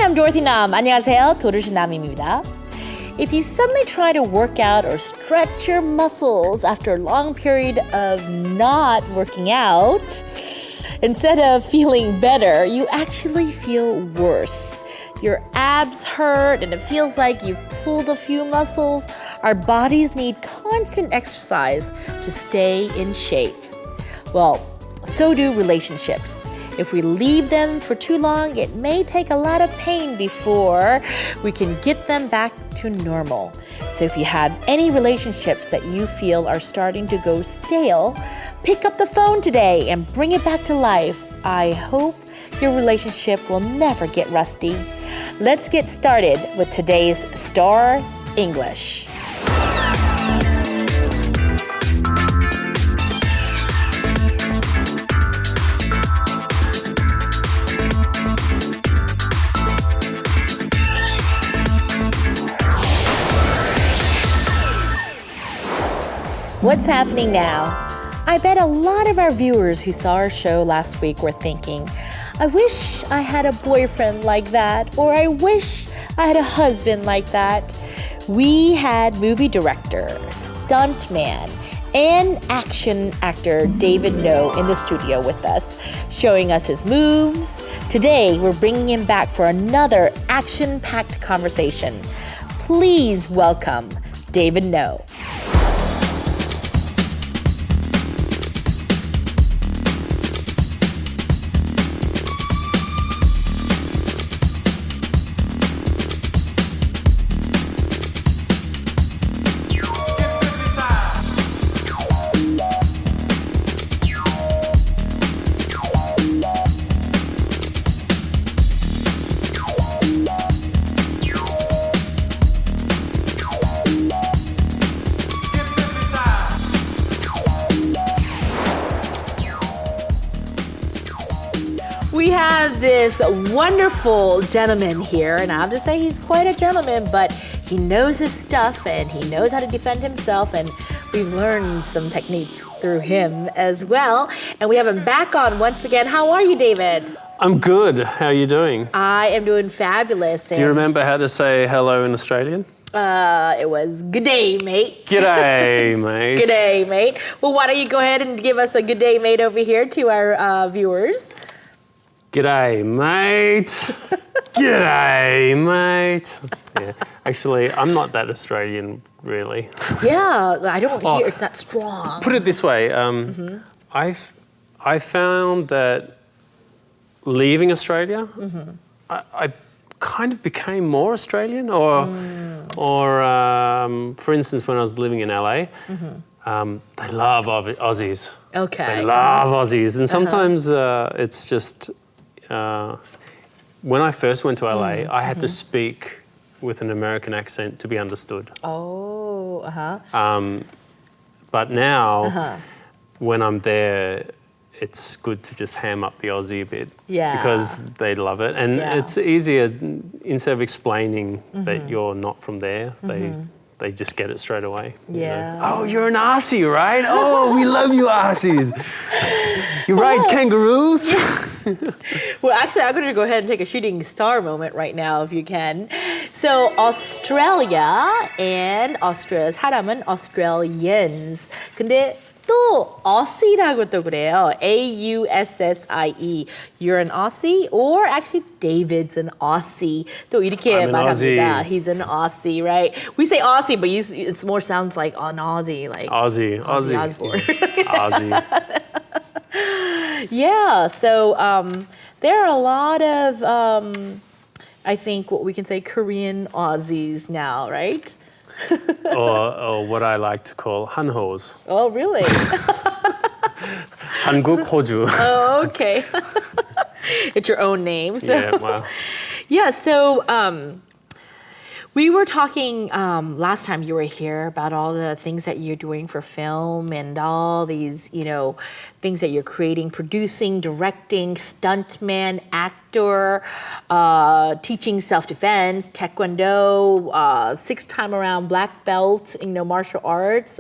I'm Dorothy Nam. 안녕하세요. 도르시 남입니다. If you suddenly try to work out or stretch your muscles after a long period of not working out, instead of feeling better, you actually feel worse. Your abs hurt and it feels like you've pulled a few muscles. Our bodies need constant exercise to stay in shape. Well, so do relationships. If we leave them for too long, it may take a lot of pain before we can get them back to normal. So if you have any relationships that you feel are starting to go stale, pick up the phone today and bring it back to life. I hope your relationship will never get rusty. Let's get started with today's Star English. What's happening now? I bet a lot of our viewers who saw our show last week were thinking, I wish I had a boyfriend like that, or I wish I had a husband like that. We had movie director, stuntman, and action actor David No in the studio with us, showing us his moves. Today, we're bringing him back for another action-packed conversation. Please welcome David No. We have this wonderful gentleman here, and I have to say he's quite a gentleman, but he knows his stuff and he knows how to defend himself, and we've learned some techniques through him as well. And we have him back on once again. How are you, David? I'm good. How are you doing? I am doing fabulous. Do you remember how to say hello in Australian? It was good day, mate. G'day, mate. Good day, mate. Well, why don't you go ahead and give us a good day, mate, over here to our viewers. G'day, mate. G'day, mate. Yeah, actually, I'm not that Australian, really. Yeah, I don't hear, it's not strong. Put it this way, I found that leaving Australia, I kind of became more Australian, or for instance, when I was living in LA, they love Aussies. Okay. They love Aussies, and sometimes it's just. When I first went to LA, I had to speak with an American accent to be understood. Oh, But now, when I'm there, it's good to just ham up the Aussie a bit. Yeah. Because they love it. And it's easier, instead of explaining that you're not from there, they just get it straight away. Yeah. You know? Oh, you're an Aussie, right? Oh, we love you Aussies. You ride kangaroos? Well, actually, I'm going to go ahead and take a shooting star moment right now, if you can. So, Australia and Australia's 사람은 Australians. 근데 또 Aussie라고 또 그래요. A-U-S-S-I-E. You're an Aussie, or actually David's an Aussie. 또 이렇게 I'm an 말합니다. Aussie. He's an Aussie, right? We say Aussie, but it more sounds like an Aussie, like Ozzy Osbourne. Aussie. Yeah, so there are a lot of, I think, what we can say Korean Aussies now, right? or what I like to call 한호s. Oh, really? 한국 호주. Oh, okay. It's your own name. So. Yeah, wow. Yeah, so we were talking last time you were here about all the things that you're doing for film and all these, things that you're creating, producing, directing, stuntman, actor, teaching self-defense, taekwondo, 6-time around black belt, martial arts.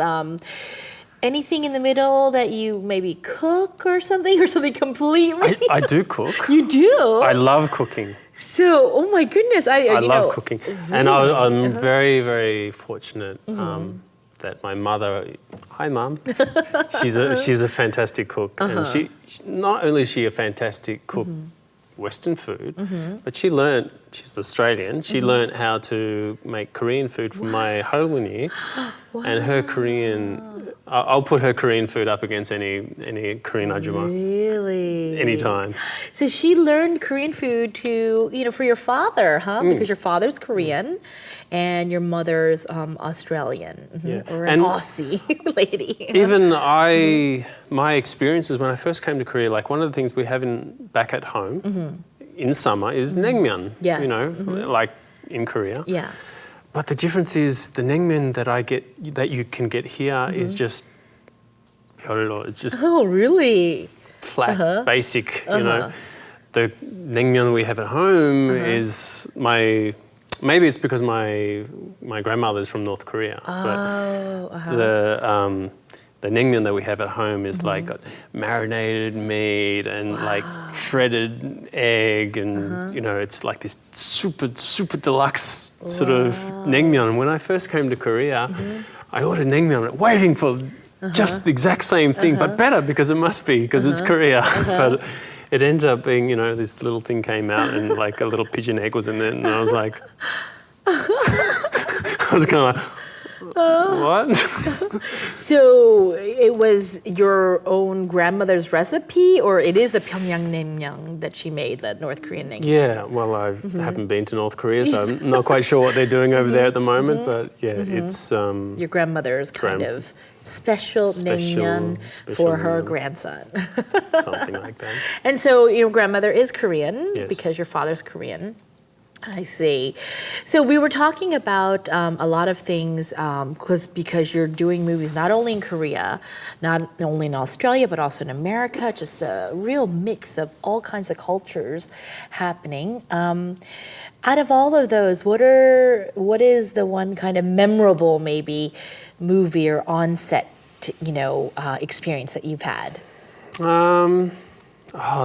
anything in the middle that you maybe cook or something completely? I do cook. You do? I love cooking. So, oh my goodness. I love cooking. Really? And I'm very, very fortunate that my mother, hi Mum, she's a fantastic cook. And she not only is she a fantastic cook Western food, but she's Australian, she learned how to make Korean food from my 할머니. And her Korean, I'll put her Korean food up against any Korean ajumma. Really? Anytime. So she learned Korean food for your father, huh? Because your father's Korean and your mother's Australian. Or an Aussie lady. Even my experiences when I first came to Korea, like one of the things we have back at home in summer is naengmyeon. Yes. Like in Korea. Yeah. But the difference is the naengmyeon that you can get here is just 별로. It's just really? flat, basic. The naengmyeon we have at home is maybe it's because my grandmother's from North Korea. But the naengmyeon that we have at home is like got marinated meat and like shredded egg and it's like this super deluxe sort of naengmyeon. And when I first came to Korea, I ordered naengmyeon waiting for just the exact same thing but better because it must be because it's Korea. But it ended up being this little thing came out and like a little pigeon egg was in it and I was like I was kind of like what? So it was your own grandmother's recipe, or it is a Pyongyang naengmyeon that she made, that North Korean naengmyeon? Yeah, well, I haven't been to North Korea, so I'm not quite sure what they're doing over there at the moment. But yeah, it's your grandmother's kind of special naengmyeon for her grandson. Something like that. And so your grandmother is Korean because your father's Korean. I see. So we were talking about a lot of things because you're doing movies not only in Korea, not only in Australia, but also in America, just a real mix of all kinds of cultures happening. Out of all of those, what is the one kind of memorable maybe movie or on-set experience that you've had?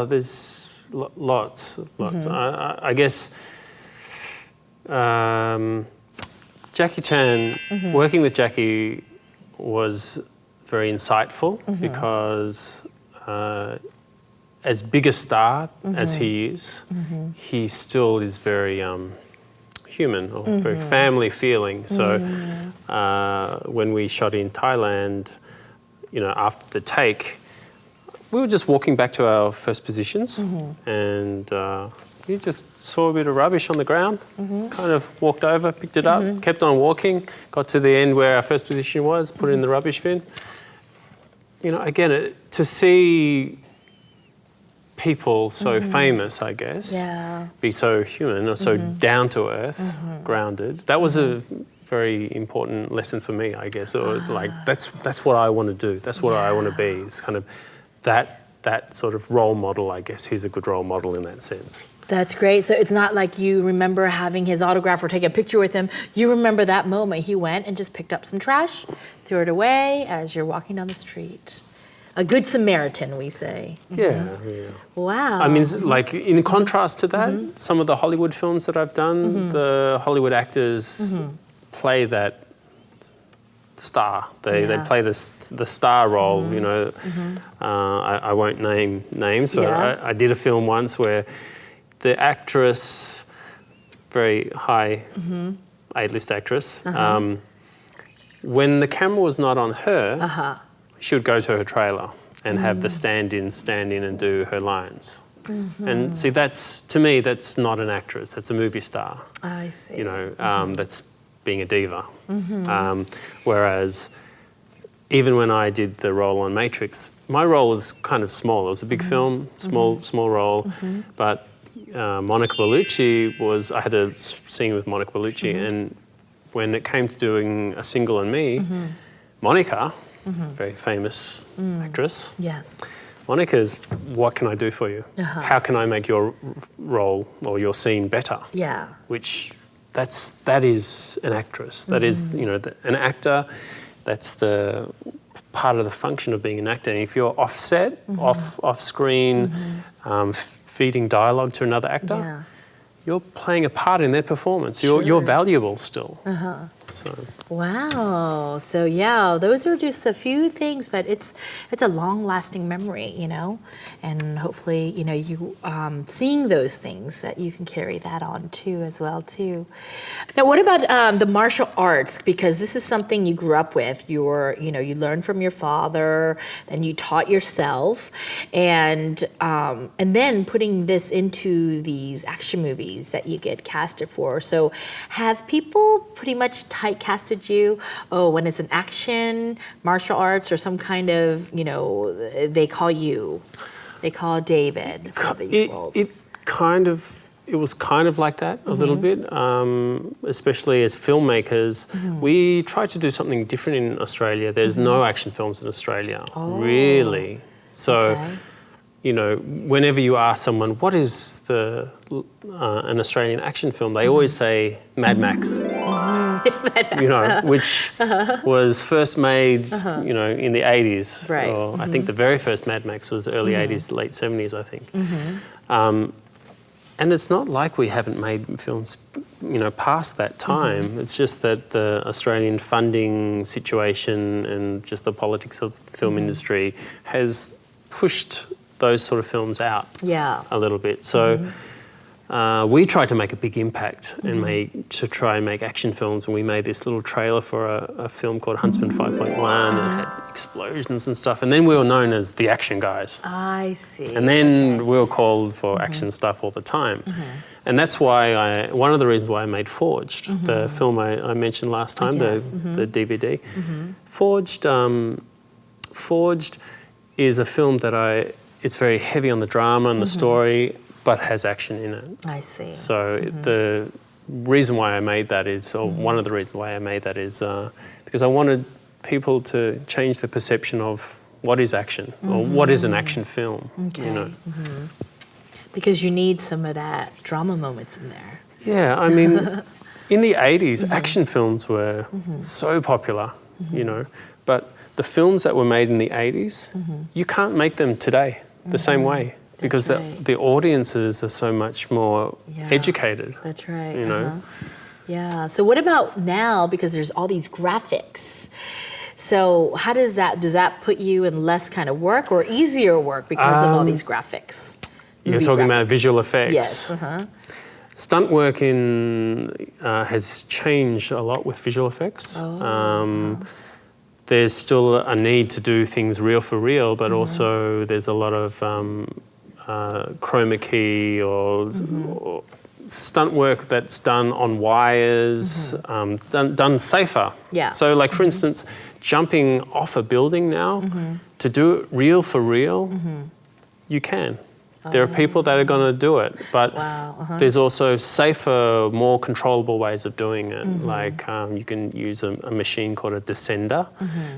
There's lots. I guess Jackie Chan, working with Jackie was very insightful because as big a star as he is, he still is very human or very family feeling. So when we shot in Thailand, after the take, we were just walking back to our first positions and he just saw a bit of rubbish on the ground, kind of walked over, picked it up, kept on walking, got to the end where our first position was, put it in the rubbish bin. Again, to see people so famous, I guess, be so human or so down to earth, grounded, that was a very important lesson for me, I guess. Or like that's what I want to do. That's what I want to be. It's kind of that sort of role model, I guess. He's a good role model in that sense. That's great. So it's not like you remember having his autograph or taking a picture with him. You remember that moment. He went and just picked up some trash, threw it away as you're walking down the street. A good Samaritan, we say. Yeah. Wow. I mean, like in contrast to that, some of the Hollywood films that I've done, the Hollywood actors play that star. They play the star role. I won't name names, but I did a film once where the actress, very high A-list actress, when the camera was not on her, she would go to her trailer and have the stand-in and do her lines. And see, to me, that's not an actress. That's a movie star. I see. That's being a diva. Whereas even when I did the role on Matrix, my role was kind of small. It was a big film, small role, but Monica Bellucci I had a scene with Monica Bellucci, and when it came to doing A Single and Me, Monica, very famous actress. Yes. Monica's, what can I do for you? How can I make your role or your scene better? Yeah. Which that is an actress. That is, an actor. That's the part of the function of being an actor. And if you're offset, off screen, feeding dialogue to another actor, you're playing a part in their performance. You're valuable still. So. Wow. So yeah, those are just a few things, but it's a long-lasting memory, you know, and hopefully, you know, you seeing those things that you can carry that on too as well too. Now, what about the martial arts? Because this is something you grew up with. You learned from your father, then you taught yourself, and then putting this into these action movies that you get casted for. So, have people pretty much typecasted you? Oh, when it's an action, martial arts, or some kind of, you know, they call David for these roles. It was kind of like that a little bit, especially as filmmakers. We try to do something different in Australia. There's no action films in Australia, really. So, you know, whenever you ask someone, what is an Australian action film, they always say Mad Max. You know, which was first made, you know, in the 80s. Right. Or I think the very first Mad Max was early 80s, late 70s, I think. And it's not like we haven't made films, you know, past that time. It's just that the Australian funding situation and just the politics of the film industry has pushed those sort of films out a little bit. So we tried to make a big impact and try and make action films, and we made this little trailer for a film called Huntsman 5.1, and it had explosions and stuff, and then we were known as the action guys. I see. And then we were called for action stuff all the time. And that's why one of the reasons why I made Forged, the film I mentioned last time, the DVD. Forged is a film that it's very heavy on the drama and the story, but has action in it. I see. So the reason why I made that is, or one of the reasons why I made that is because I wanted people to change the perception of what is action or what is an action film. Okay. You know? Because you need some of that drama moments in there. Yeah, I mean, in the 80s, action films were so popular, you know, but the films that were made in the 80s, you can't make them today the same way. Because the audiences are so much more educated. That's right. You know? Yeah. So what about now? Because there's all these graphics. So how does that put you in less kind of work or easier work because of all these graphics? You're talking about visual effects. Yes. Stunt work has changed a lot with visual effects. There's still a need to do things reel for real, but also there's a lot of chroma key or stunt work that's done on wires, done safer. Yeah. So like, for instance, jumping off a building now, to do it reel for real, you can. There are people that are going to do it, but there's also safer, more controllable ways of doing it. Like you can use a machine called a descender,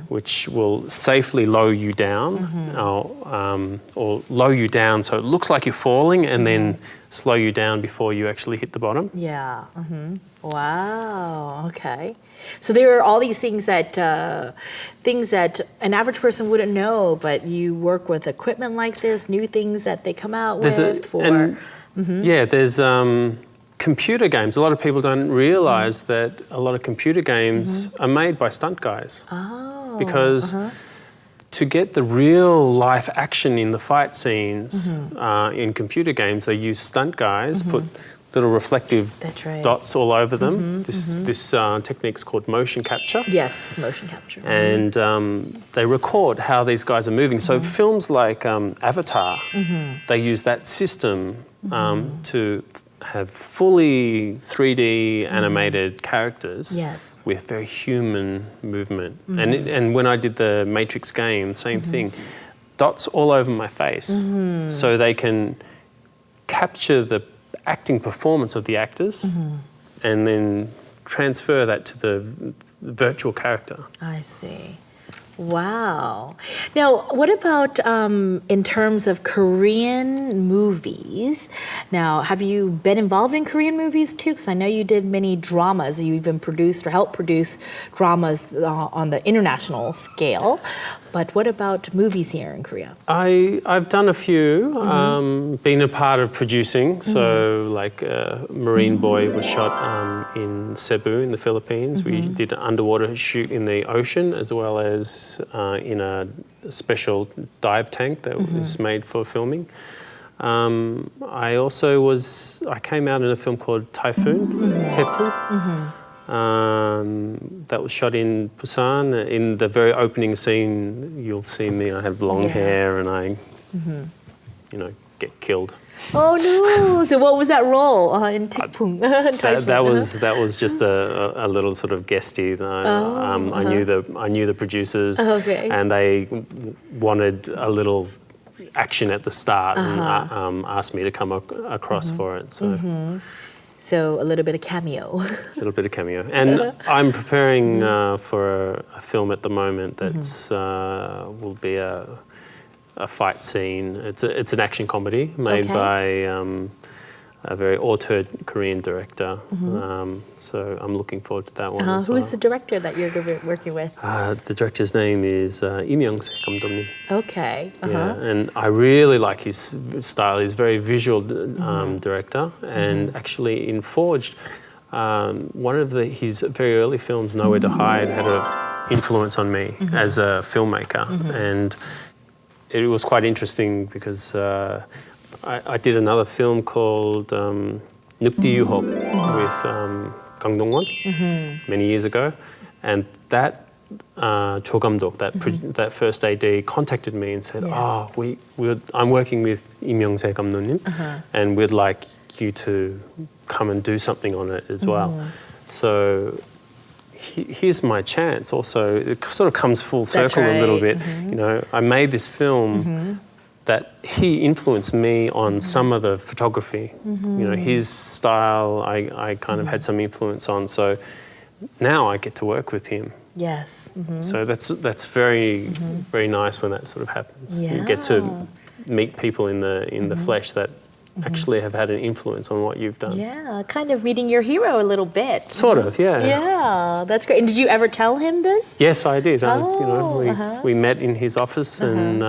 which will safely lower you down, or low you down so it looks like you're falling, and then slow you down before you actually hit the bottom. Yeah. Wow. Okay. So there are all these things that an average person wouldn't know, but you work with equipment like this, new things that they come out with. There's computer games. A lot of people don't realise that a lot of computer games are made by stunt guys. Oh. Because to get the real life action in the fight scenes in computer games, they use stunt guys, put little reflective dots all over them. This technique's called motion capture. Yes, motion capture. And they record how these guys are moving. So films like Avatar, they use that system to have fully 3D animated characters with very human movement. And when I did the Matrix game, same thing. Dots all over my face, so they can capture the acting performance of the actors and then transfer that to the virtual character. I see. Wow. Now, what about in terms of Korean movies? Now, have you been involved in Korean movies too? Because I know you did many dramas. You even produced or helped produce dramas on the international scale. But what about movies here in Korea? I've done a few, been a part of producing. So like Marine Boy was shot in Cebu in the Philippines. We did an underwater shoot in the ocean as well as in a special dive tank that was made for filming. I came out in a film called Typhoon, that was shot in Busan. In the very opening scene, you'll see me. I have long hair and I, get killed. Oh no! So what was that role in Typhoon? That was just a little sort of guesty. I knew the producers, and they wanted a little action at the start and asked me to come across for it. So a little bit of cameo. A little bit of cameo. And I'm preparing for a film at the moment that's will be a fight scene. It's an action comedy made by a very auteur Korean director. So I'm looking forward to that one as well. Who's the director that you're working with? The director's name is 임영세 감독님. Okay. Yeah, and I really like his style. He's a very visual director, and actually in Forged, one of his very early films, Nowhere to Hide, had an influence on me as a filmmaker, and it was quite interesting because I did another film called 늑대 유혹 with Kang Dong-won many years ago, and that 조 감독, that first AD, contacted me and said, I'm working with 임영세 감독님, and we'd like you to come and do something on it as well. So here's my chance. Also, it sort of comes full circle a little bit. I made this film that he influenced me on some of the photography. His style, I kind of had some influence on. So now I get to work with him. Yes. So that's very very nice when that sort of happens. You get to meet people in the flesh that actually have had an influence on what you've done. Yeah, kind of meeting your hero a little bit. Sort of, yeah. Yeah, that's great. And did you ever tell him this? Yes, I did. We met in his office and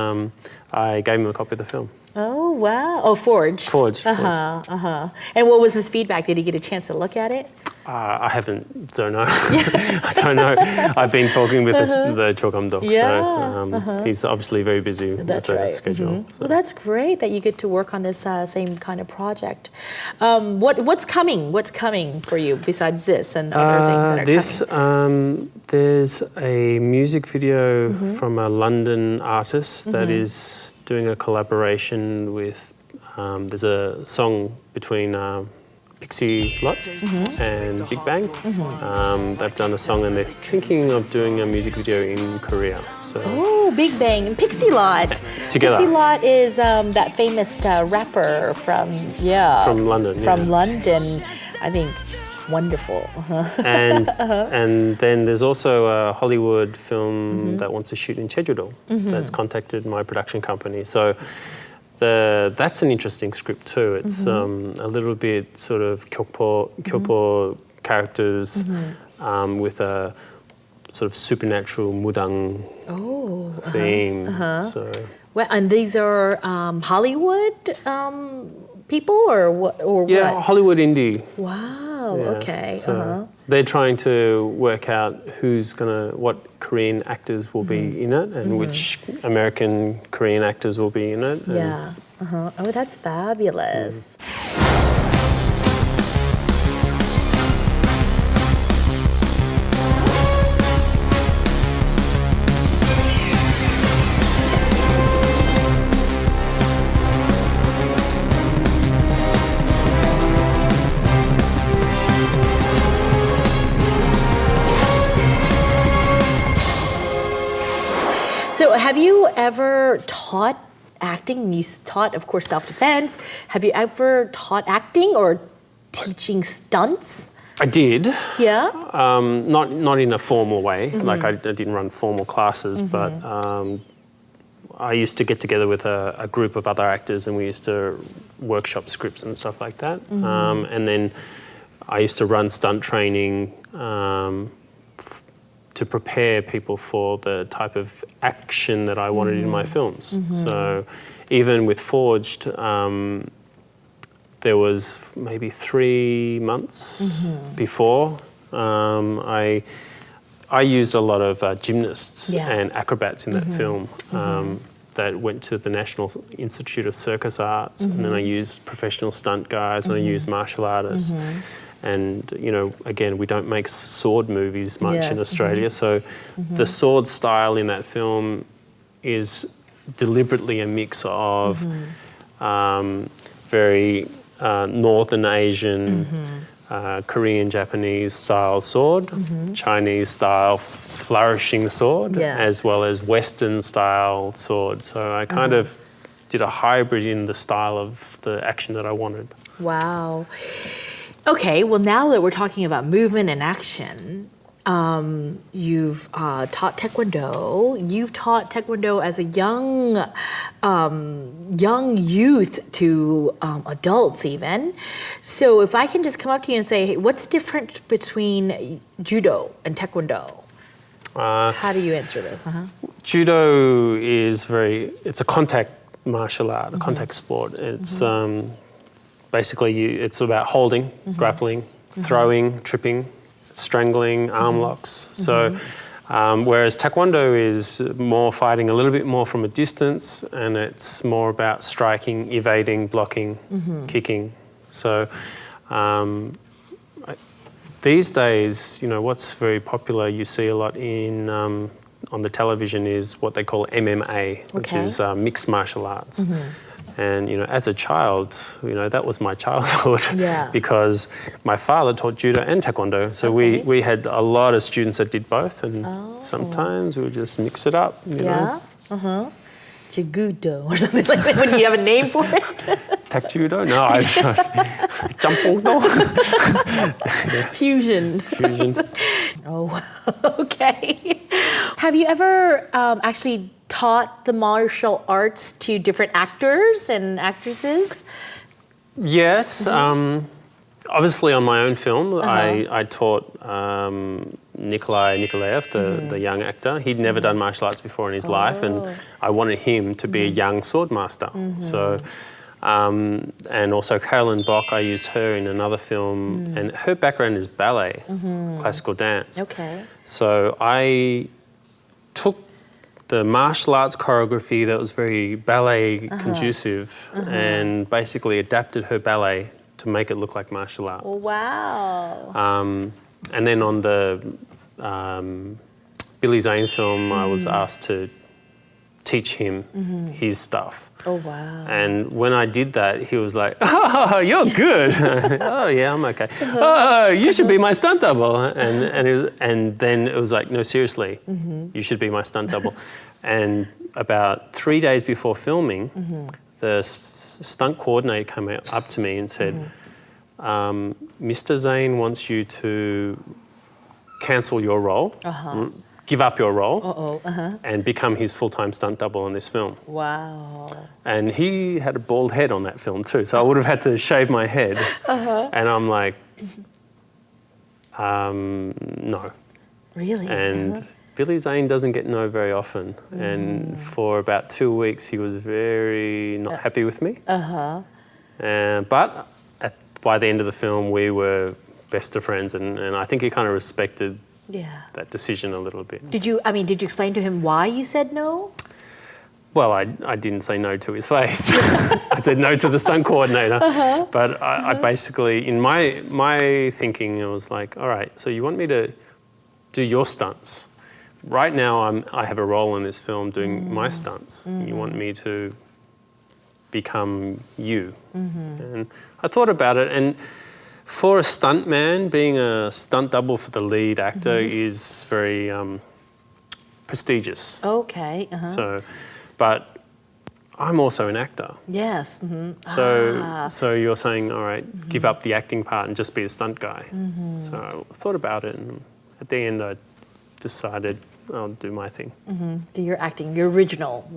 I gave him a copy of the film. Oh, wow. Oh, Forged. Forged. And what was his feedback? Did he get a chance to look at it? I don't know. I don't know. I've been talking with the 조 감독, so he's obviously very busy with the schedule. So. Well, that's great that you get to work on this same kind of project. What's coming? What's coming for you besides this and other things that are coming? There's a music video from a London artist that is doing a collaboration with. There's a song between. Pixie Lot and Big Bang. They've done a song and they're thinking of doing a music video in Korea. So. Oh, Big Bang and Pixie Lot. Together. Pixie Lot is that famous rapper from London. From London, I think. Just wonderful. And then there's also a Hollywood film that wants to shoot in Jeju-do that's contacted my production company. So. That's an interesting script too. It's a little bit sort of kyopo characters with a sort of supernatural mudang theme. So. Well, and these are Hollywood people or what? Yeah, Hollywood indie. Wow. Yeah, okay. So they're trying to work out what Korean actors will be in it and which American Korean actors will be in it. Yeah. Oh, that's fabulous. So have you ever taught acting? You taught, of course, self-defense. Have you ever taught acting or teaching stunts? I did. Yeah? Not in a formal way. Like I didn't run formal classes, but I used to get together with a group of other actors and we used to workshop scripts and stuff like that. And then I used to run stunt training to to prepare people for the type of action that I wanted in my films. So even with Forged, there was maybe 3 months before. I used a lot of gymnasts and acrobats in that film that went to the National Institute of Circus Arts, and then I used professional stunt guys, and I used martial artists. And, you know, again, we don't make sword movies much in Australia, so the sword style in that film is deliberately a mix of very Northern Asian, Korean, Japanese style sword, Chinese style flourishing sword, as well as Western style sword. So I kind of did a hybrid in the style of the action that I wanted. Wow. Okay, well, now that we're talking about movement and action, you've taught Taekwondo. You've taught Taekwondo as a young youth to adults even. So if I can just come up to you and say, hey, what's different between Judo and Taekwondo? How do you answer this? Judo is it's a contact martial art, a contact sport. It's basically it's about holding, grappling, throwing, tripping, strangling, arm locks. So whereas Taekwondo is more fighting a little bit more from a distance, and it's more about striking, evading, blocking, kicking. So these days, you know, what's very popular, you see a lot in on the television is what they call MMA, which is mixed martial arts. And, you know, as a child, you know, that was my childhood because my father taught Judo and Taekwondo. So we had a lot of students that did both, and sometimes we would just mix it up, you know. Jigudo or something like that. When you have a name for it? Tak-judo? No, I Jampongdo. Fusion. Oh, okay. Have you ever actually taught the martial arts to different actors and actresses? Yes. Obviously, on my own film, I taught Nikolai Nikolaev, the young actor. He'd never done martial arts before in his life, and I wanted him to be a young sword master. So, and also Carolyn Bock, I used her in another film, and her background is ballet, classical dance. Okay. So I took the martial arts choreography that was very ballet conducive and basically adapted her ballet to make it look like martial arts. Wow. And then on the Billy Zane film, I was asked to teach him his stuff. Oh, wow. And when I did that, he was like, "Oh, you're good." "Oh, yeah, I'm okay." "Oh, you should be my stunt double." And then it was like, "No, seriously, you should be my stunt double." And about 3 days before filming, the stunt coordinator came up to me and said, "Mr. Zane wants you to cancel your role, give up your role, and become his full-time stunt double in this film." Wow. And he had a bald head on that film too, so I would have had to shave my head. And I'm like, no. Really? And Billy Zane doesn't get no very often. And for about 2 weeks, he was very not happy with me. But by the end of the film, we were best of friends, and I think he kind of respected that decision a little bit. Did you explain to him why you said no? Well, I didn't say no to his face. I said no to the stunt coordinator. But I basically, in my thinking, it was like, all right, so you want me to do your stunts. Right now, I have a role in this film doing my stunts. You want me to become you. And I thought about it, and for a stunt man, being a stunt double for the lead actor is very prestigious. Okay. So, but I'm also an actor. Yes. So you're saying, all right, give up the acting part and just be a stunt guy. So I thought about it, and at the end I decided, I'll do my thing. Your acting, your original,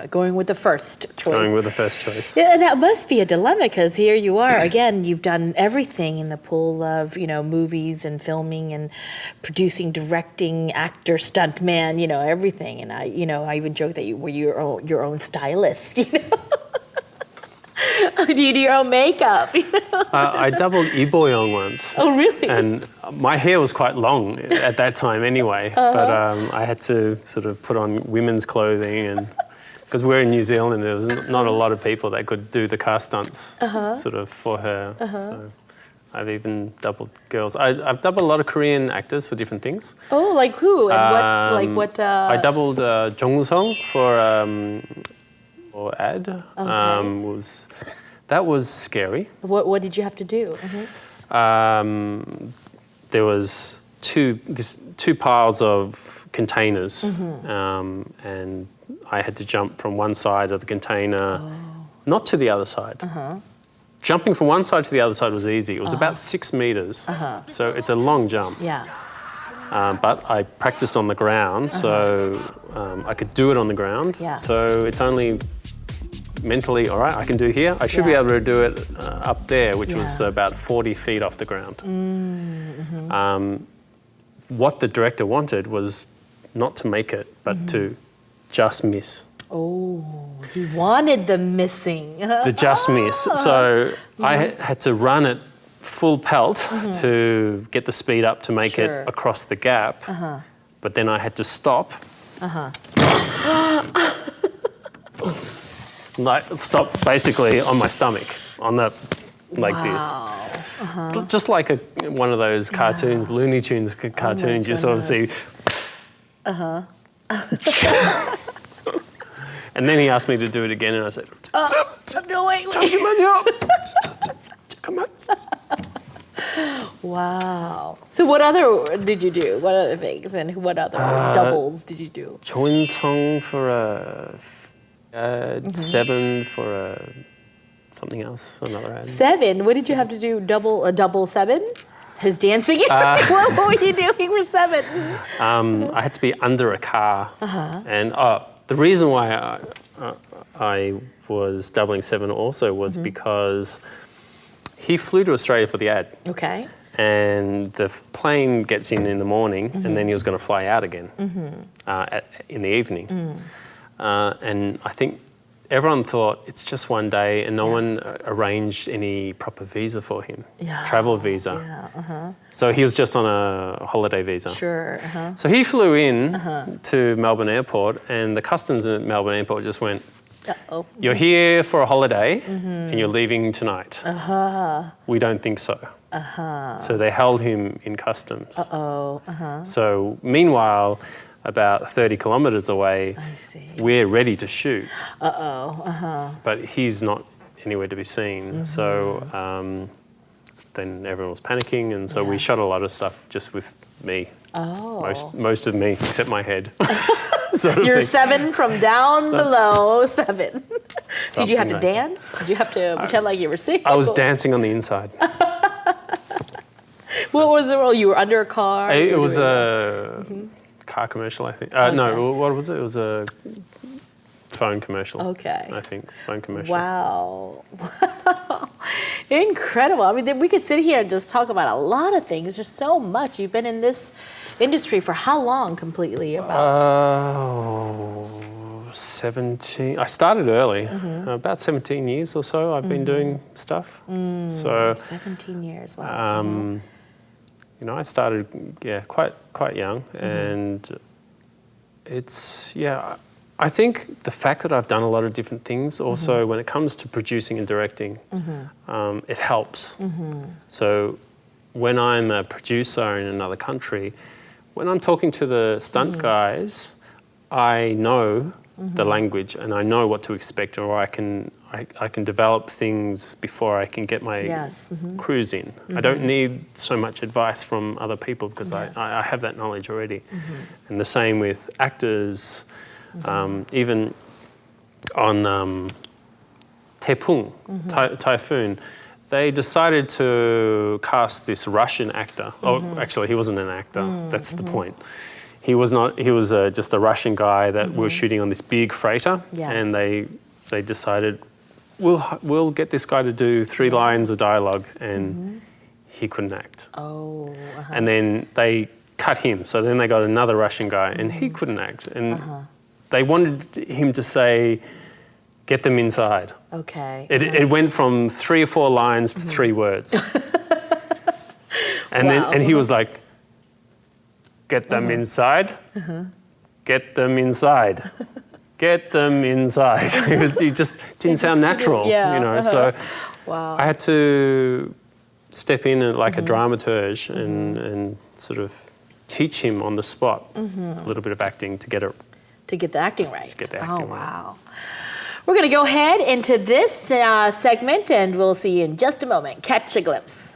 going with the first choice. Going with the first choice. Yeah, and that must be a dilemma because here you are again. You've done everything in the pool of movies and filming and producing, directing, actor, stuntman, everything. And I even joke that you were your own stylist. Do you do your own makeup? I doubled Iboyong once. Oh, really? And my hair was quite long at that time anyway, but I had to sort of put on women's clothing, and because we're in New Zealand, there was not a lot of people that could do the car stunts sort of for her. So I've even doubled girls. I've doubled a lot of Korean actors for different things. Oh, like who? And what? I doubled Jung Sung for ad. Okay. That was scary. What did you have to do? There was two piles of containers, and I had to jump from one side of the container, not to the other side. Jumping from one side to the other side was easy. It was about 6 meters, so it's a long jump. Yeah. But I practiced on the ground, so I could do it on the ground. Yeah. So it's only mentally, all right, I can do here. I should be able to do it up there, which was about 40 feet off the ground. What the director wanted was not to make it, but to just miss. Oh, he wanted the missing. The just miss. So I had to run at full pelt to get the speed up to make it across the gap. But then I had to stop. Stop basically on my stomach, on the this. It's just like one of those cartoons, Looney Tunes cartoons. You sort of see. And then he asked me to do it again, and I said, No, wait. Come on. Wow. So what other did you do? What other things? And what other doubles did you do? Choi Sung for a 7 for something else, another ad. 7? What did you have to do? A double 7? His dancing? What were you doing for 7? I had to be under a car. And the reason why I was doubling 7 also was because he flew to Australia for the ad. Okay. And the plane gets in the morning, and then he was going to fly out again in the evening. And I think everyone thought it's just one day, and no one arranged any proper visa for him, travel visa. So he was just on a holiday visa. Sure. So he flew in to Melbourne Airport, and the customs at Melbourne Airport just went, "You're here for a holiday, and you're leaving tonight. We don't think so." So they held him in customs. So meanwhile, about 30 kilometres away, we're ready to shoot. But he's not anywhere to be seen. So then everyone was panicking, and so we shot a lot of stuff just with me. Most of me, except my head. You're 7 from down below 7. Did you have to dance? Did you have to pretend like you were singing? I was dancing on the inside. What was the role? You were under a car? It was a car commercial, I think. No, what was it? It was a phone commercial. Okay. I think, phone commercial. Wow. Incredible. I mean, we could sit here and just talk about a lot of things. There's so much. You've been in this industry for how long completely? 17. I started early. About 17 years or so I've been doing stuff. So 17 years, wow. I started quite young, and it's I think the fact that I've done a lot of different things also when it comes to producing and directing, it helps. So when I'm a producer in another country, when I'm talking to the stunt guys, I know the language and I know what to expect, or I can develop things before I can get my crews in. I don't need so much advice from other people because I have that knowledge already. And the same with actors, even on Typhoon, they decided to cast this Russian actor. Oh, actually, he wasn't an actor. That's the point. he was not. He was just a Russian guy that was shooting on this big freighter, Yes. and they decided we'll get this guy to do 3 lines of dialogue, and he couldn't act. Oh. And then they cut him. So then they got another Russian guy, and he couldn't act. And they wanted him to say, "Get them inside." Okay. It went from 3 or 4 lines to 3 words. And Wow. then he was like, "Get them inside. Get them inside. Get them inside." He just didn't sound natural, yeah, you know. So Wow. I had to step in like a dramaturge and sort of teach him on the spot a little bit of acting to get it. To get the acting right. To get the acting oh, right. wow. We're going to go ahead into this segment, and we'll see you in just a moment. Catch a glimpse.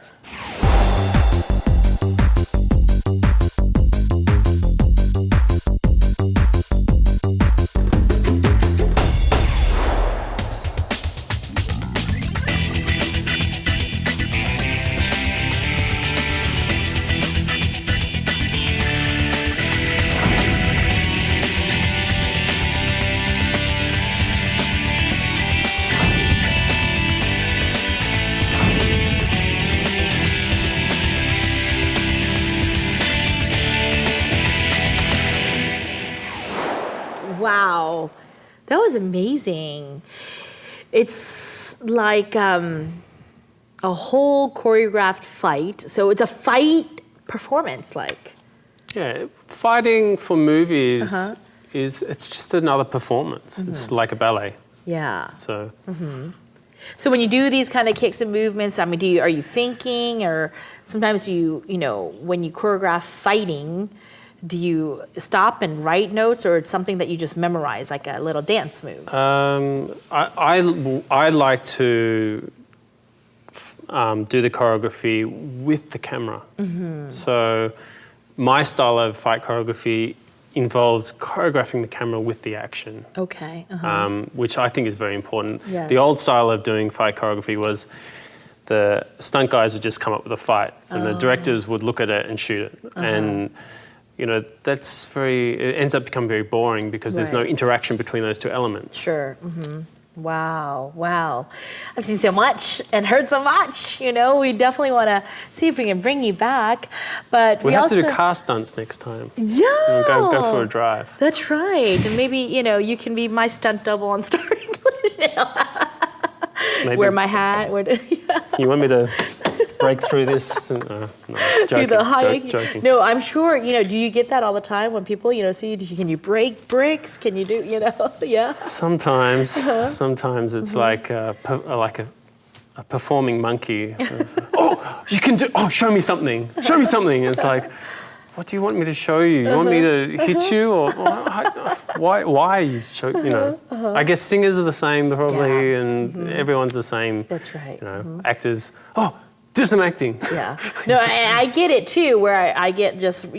Wow, that was amazing. It's like a whole choreographed fight. So it's a fight performance, like. Yeah, fighting for movies it's just another performance. It's like a ballet. Yeah. So So when you do these kind of kicks and movements, I mean, are you thinking, or sometimes when you choreograph fighting, do you stop and write notes, or it's something that you just memorize, like a little dance move? I like to do the choreography with the camera. So my style of fight choreography involves choreographing the camera with the action, Okay. which I think is very important. Yes. The old style of doing fight choreography was the stunt guys would just come up with a fight, and the directors would look at it and shoot it. And you know, it ends up becoming very boring because there's no Right. interaction between those two elements. Sure. Wow. I've seen so much and heard so much. You know, we definitely want to see if we can bring you back. But We have also to do car stunts next time. Yeah. And go for a drive. That's right. And maybe, you can be my stunt double on Star English. Maybe Wear my hat. you want me to break through this? No, joking. Do the high. Joking. No, I'm sure, do you get that all the time when people, see you? Can you break bricks? Can you do, yeah? Sometimes it's like a performing monkey. Oh, you can do. Oh, show me something. Show me something. It's like, what do you want me to show you? You want me to hit you, or why you show? I guess singers are the same probably, Yeah. and everyone's the same. That's right. Actors. Oh, do some acting. Yeah. No, and I get it too, where I get just,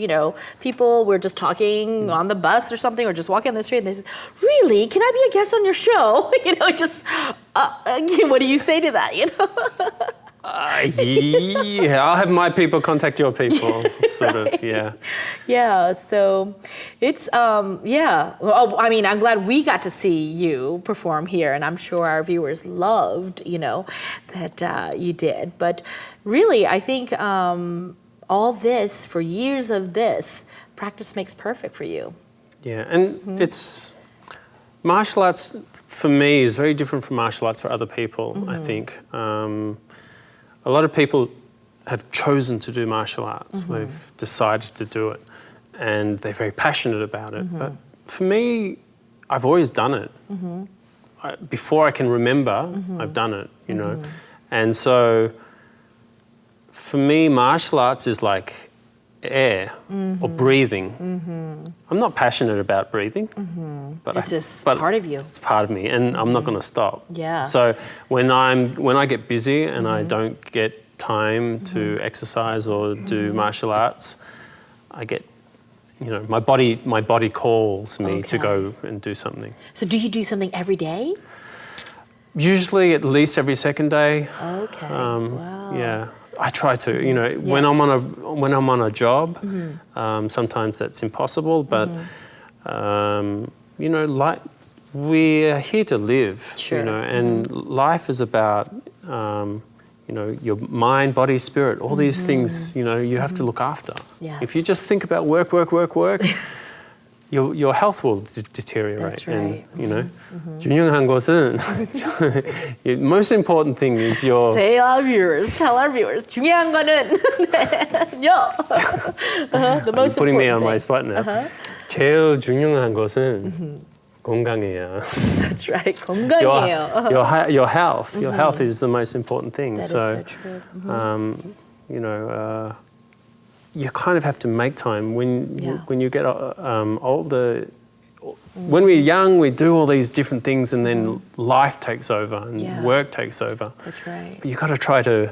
people, we're just talking on the bus or something, or just walking on the street, and they say, "Really? Can I be a guest on your show?" What do you say to that, Yeah, I'll have my people contact your people, sort of, yeah. Yeah, so it's, yeah. Well, I mean, I'm glad we got to see you perform here, and I'm sure our viewers loved, that you did. But really, I think all this, for years of this, practice makes perfect for you. Yeah, and it's, martial arts for me is very different from martial arts for other people, I think. A lot of people have chosen to do martial arts. They've decided to do it, and they're very passionate about it. But for me, I've always done it. Before I can remember, I've done it, And so for me, martial arts is like air or breathing. I'm not passionate about breathing, but It's just part of you. It's part of me, and I'm not going to stop. Yeah. So when I get busy and I don't get time to exercise or do martial arts, I get, my body calls me to go and do something. So do you do something every day? Usually at least every second day. Okay. Wow. Yeah. I try to. You know, when I'm on a job, sometimes that's impossible. But you know, like we're here to live. Sure. You know, and life is about. You know, your mind, body, spirit, all these things, you know, you have to look after. Yes. If you just think about work, your health will deteriorate. That's right. And, you know, 중요한 것은, most important thing is your... Say our viewers, tell our viewers. 중요한 거는, the most putting me important on my thing. spot now. 제일 중요한 것은 건강이에요. That's right. 건강이에요. Your health is the most important thing. That is so true. you know, you kind of have to make time when you get older. When we're young, we do all these different things, and then life takes over and work takes over. That's right. But you got to try to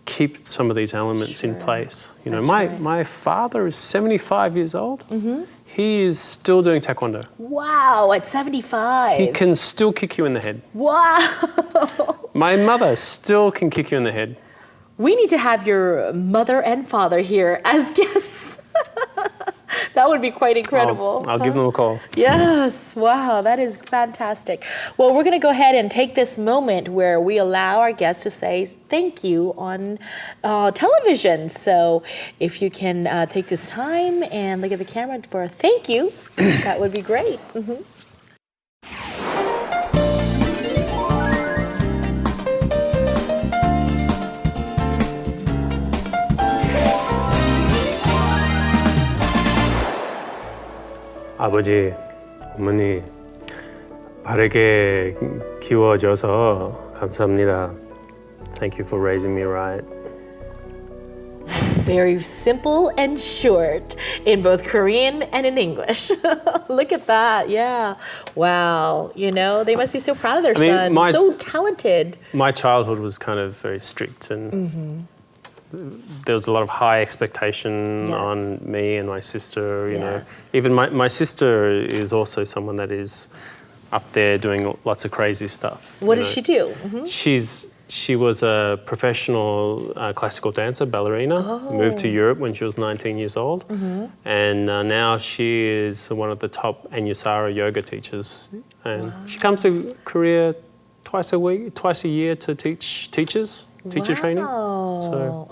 keep some of these elements in place. You know, my father is 75 years old. He is still doing taekwondo. Wow, at 75. He can still kick you in the head. Wow. My mother still can kick you in the head. We need to have your mother and father here as guests. That would be quite incredible. I'll give them a call. Yes, wow, that is fantastic. Well, we're going to go ahead and take this moment where we allow our guests to say thank you on television. So if you can take this time and look at the camera for a thank you, that would be great. 아버지, 어머니, 바르게 키워줘서 감사합니다. Thank you for raising me right. It's very simple and short in both Korean and in English. Look at that, yeah. Wow, you know, they must be so proud of their son. So talented. My childhood was kind of very strict and there was a lot of high expectation on me and my sister, you know. Even my sister is also someone that is up there doing lots of crazy stuff. What does she do? She was a professional classical dancer, ballerina, moved to Europe when she was 19 years old. And now she is one of the top Anusara yoga teachers. And she comes to Korea twice a year to teach teacher training. So,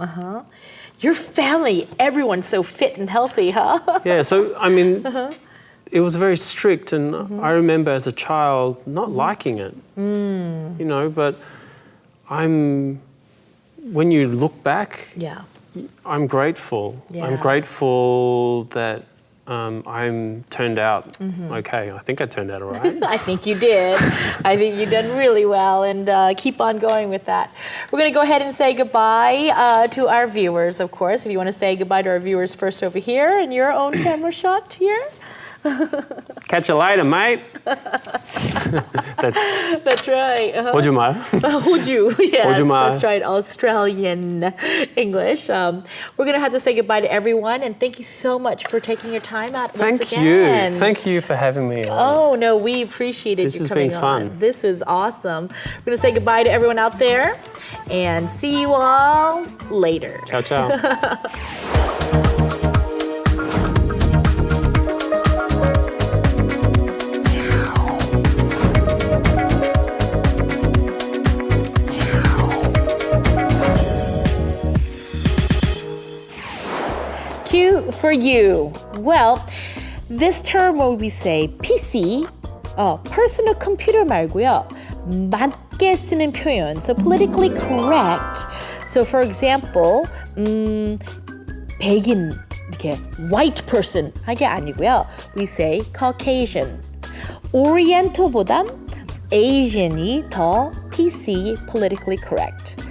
Your family, everyone's so fit and healthy, huh? Yeah, so I mean, it was very strict, and I remember as a child not liking it, you know, but when you look back, I'm grateful. I'm grateful that I'm turned out okay. I think I turned out all right. I think you did. I think you did really well, and keep on going with that. We're going to go ahead and say goodbye to our viewers, of course. If you want to say goodbye to our viewers first over here in your own camera shot here. Catch you later, mate. That's right. Hoju 말. Hoju, yes, Hoju 말. that's right, Australian English. We're going to have to say goodbye to everyone, and thank you so much for taking your time out once again. Thank you for having me on. Oh, no, we appreciated you coming on. This has been fun. This was awesome. We're going to say goodbye to everyone out there, and see you all later. Ciao, ciao. Q for you. Well, this term when we say PC, personal computer 말고요. 맞게 쓰는 표현. So politically correct. So for example, 백인 이렇게 white person 하게 아니고요. We say Caucasian. Oriental보단 Asian이 더 PC politically correct.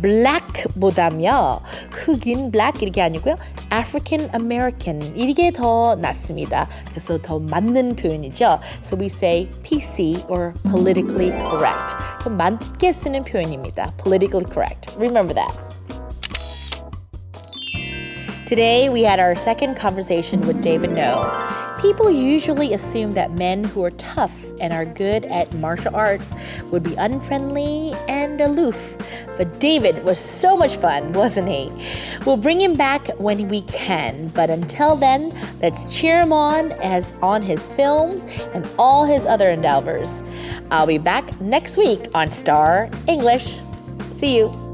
black보다며 흑인 black 이게 아니고요. African American 이게 더 낫습니다. 그래서 더 맞는 표현이죠. So we say PC or politically correct. 그럼 맞게 쓰는 표현입니다. Politically correct. Remember that. Today we had our second conversation with David No. People usually assume that men who are tough and are good at martial arts would be unfriendly and aloof. But David was so much fun, wasn't he? We'll bring him back when we can, but until then, let's cheer him on his films and all his other endeavors. I'll be back next week on Star English. See you.